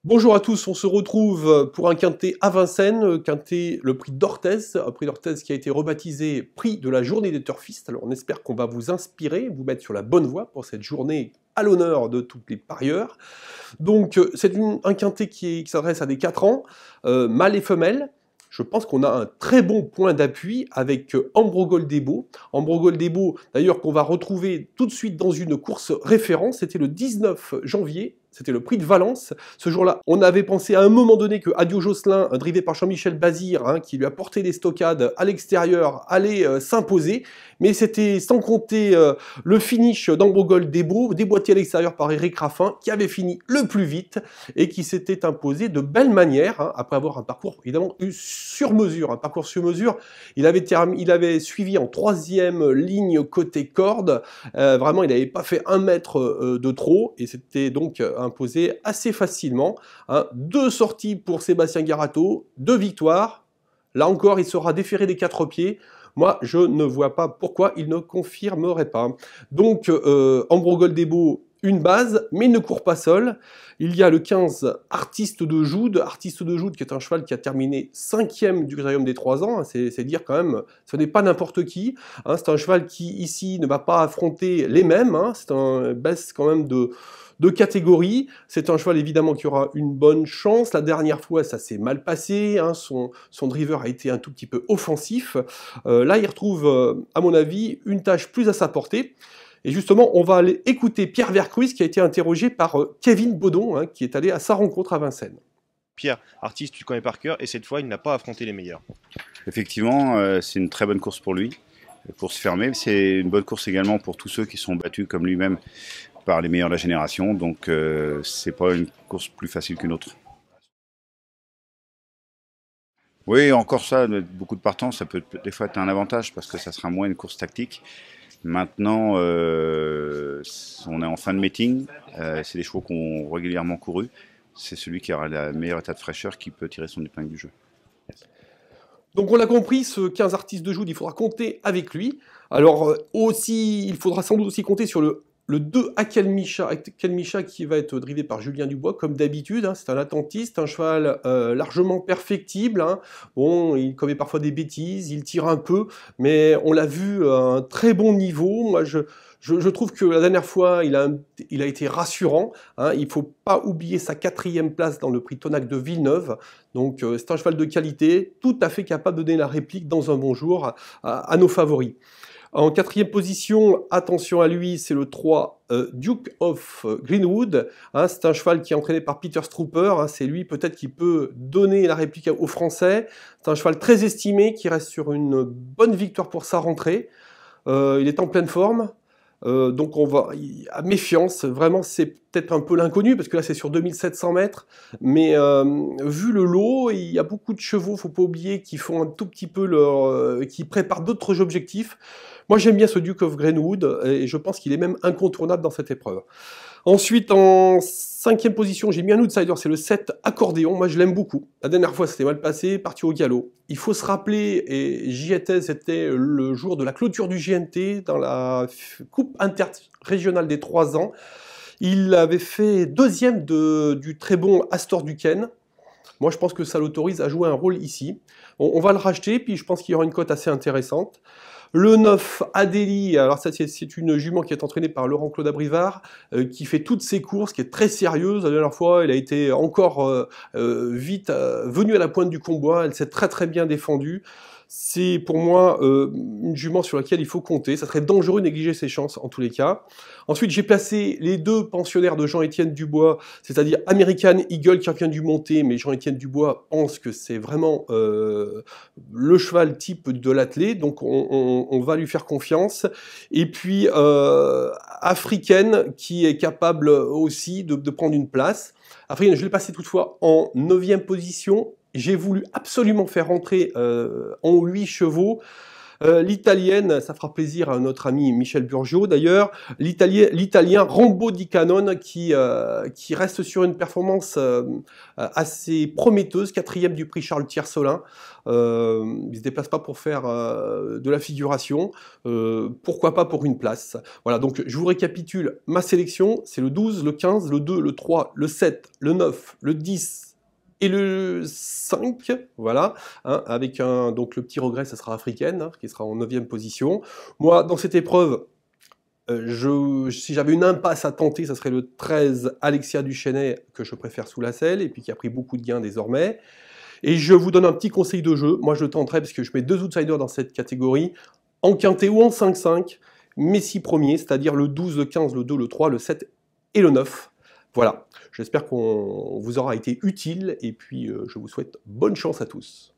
Bonjour à tous, on se retrouve pour un quintet à Vincennes, quintet le prix d'Orthez, un prix d'Orthez qui a été rebaptisé prix de la journée des turfistes. Alors on espère qu'on va vous inspirer, vous mettre sur la bonne voie pour cette journée à l'honneur de tous les parieurs. Donc c'est un quintet qui s'adresse à des 4 ans, mâles et femelles. Je pense qu'on a un très bon point d'appui avec Ambrogoldebo. Ambrogoldebo, d'ailleurs, qu'on va retrouver tout de suite dans une course référence. C'était le 19 janvier. C'était le prix de Valence. Ce jour-là, on avait pensé à un moment donné que Adio Josselin, drivé par Jean-Michel Bazir, qui lui a porté des stockades à l'extérieur, allait s'imposer. Mais c'était sans compter le finish d'Ambrogoldebo, déboîté à l'extérieur par Eric Raffin, qui avait fini le plus vite et qui s'était imposé de belle manière, après avoir un parcours évidemment sur mesure. Un parcours sur mesure. Il avait suivi en 3e ligne côté corde. Vraiment, il n'avait pas fait 1 mètre de trop et c'était donc imposé assez facilement. 2 sorties pour Sébastien Garato, 2 victoires. Là encore, il sera déféré des 4 pieds. Moi, je ne vois pas pourquoi il ne confirmerait pas. Donc, Ambrogoldebo, une base, mais il ne court pas seul. Il y a le 15 Artiste de Joude qui est un cheval qui a terminé 5e du Critérium des 3 ans. C'est dire quand même, ce n'est pas n'importe qui. C'est un cheval qui, ici, ne va pas affronter les mêmes. C'est un baisse quand même de catégorie. C'est un cheval évidemment qui aura une bonne chance. La dernière fois, ça s'est mal passé. Son driver a été un tout petit peu offensif. Là, il retrouve, à mon avis, une tâche plus à sa portée. Et justement, on va aller écouter Pierre Vercruys qui a été interrogé par Kevin Baudon, qui est allé à sa rencontre à Vincennes. Pierre, Artiste, tu connais par cœur, et cette fois, il n'a pas affronté les meilleurs. Effectivement, c'est une très bonne course pour lui, course fermée. C'est une bonne course également pour tous ceux qui sont battus comme lui-même par les meilleurs de la génération. Donc, c'est pas une course plus facile qu'une autre. Oui, encore ça, beaucoup de partants, ça peut des fois être un avantage parce que ça sera moins une course tactique. Maintenant, on est en fin de meeting, c'est des chevaux qui ont régulièrement couru. C'est celui qui aura le meilleur état de fraîcheur qui peut tirer son épingle du jeu. Donc on l'a compris, ce 15 Artiste de Joude, il faudra compter avec lui. Alors aussi, il faudra sans doute aussi compter sur le 2 Akelmicha qui va être drivé par Julien Dubois, comme d'habitude. C'est un attentiste, un cheval largement perfectible. Bon, il commet parfois des bêtises, il tire un peu, mais on l'a vu à un très bon niveau. Moi, je trouve que la dernière fois, il a été rassurant. Il ne faut pas oublier sa 4e place dans le prix Tonac de Villeneuve. Donc c'est un cheval de qualité, tout à fait capable de donner la réplique dans un bon jour à nos favoris. En 4e position, attention à lui, c'est le 3 Duke of Greenwood. C'est un cheval qui est entraîné par Peter Strooper. C'est lui peut-être qui peut donner la réplique aux Français. C'est un cheval très estimé qui reste sur une bonne victoire pour sa rentrée. Il est en pleine forme. Donc on va à méfiance, vraiment c'est peut-être un peu l'inconnu parce que là c'est sur 2700 mètres, mais vu le lot, il y a beaucoup de chevaux, faut pas oublier, qui font un tout petit peu qui préparent d'autres objectifs. Moi j'aime bien ce Duke of Greenwood et je pense qu'il est même incontournable dans cette épreuve. Ensuite, en 5e position, j'ai mis un outsider, c'est le 7 Accordéon. Moi, je l'aime beaucoup. La dernière fois, c'était mal passé, parti au galop. Il faut se rappeler, et j'y étais, c'était le jour de la clôture du GNT, dans la Coupe interrégionale des 3 ans. Il avait fait 2e du très bon Astor Duquesne. Moi, je pense que ça l'autorise à jouer un rôle ici. On va le racheter, puis je pense qu'il y aura une cote assez intéressante. Le 9, Adélie, alors ça c'est une jument qui est entraînée par Laurent-Claude Abrivard, qui fait toutes ses courses, qui est très sérieuse. La dernière fois, elle a été encore vite venue à la pointe du combat, elle s'est très très bien défendue. C'est pour moi une jument sur laquelle il faut compter. Ça serait dangereux de négliger ses chances en tous les cas. Ensuite, j'ai placé les 2 pensionnaires de Jean-Étienne Dubois, c'est-à-dire American Eagle qui vient du monter, mais Jean-Étienne Dubois pense que c'est vraiment le cheval type de l'attelé, donc on va lui faire confiance. Et puis Africaine qui est capable aussi de prendre une place. Africaine, je l'ai passé toutefois en 9e position. J'ai voulu absolument faire rentrer en 8 chevaux L'italienne, ça fera plaisir à notre ami Michel Burgio d'ailleurs, l'italien Rambo Di Cannon qui reste sur une performance assez prometteuse, 4e du prix Charles Tiersolin. Il ne se déplace pas pour faire de la figuration, pourquoi pas pour une place. Voilà, donc je vous récapitule ma sélection, c'est le 12, le 15, le 2, le 3, le 7, le 9, le 10, et le 5, voilà, hein, avec donc le petit regret, ça sera Africaine, hein, qui sera en 9e position. Moi, dans cette épreuve, si j'avais une impasse à tenter, ça serait le 13, Alexia Duchesnay, que je préfère sous la selle, et puis qui a pris beaucoup de gains désormais. Et je vous donne un petit conseil de jeu, moi je le tenterai, parce que je mets 2 outsiders dans cette catégorie, en quintet ou en 5-5, mes 6 premiers, c'est-à-dire le 12, le 15, le 2, le 3, le 7 et le 9. Voilà, j'espère qu'on vous aura été utile et puis je vous souhaite bonne chance à tous.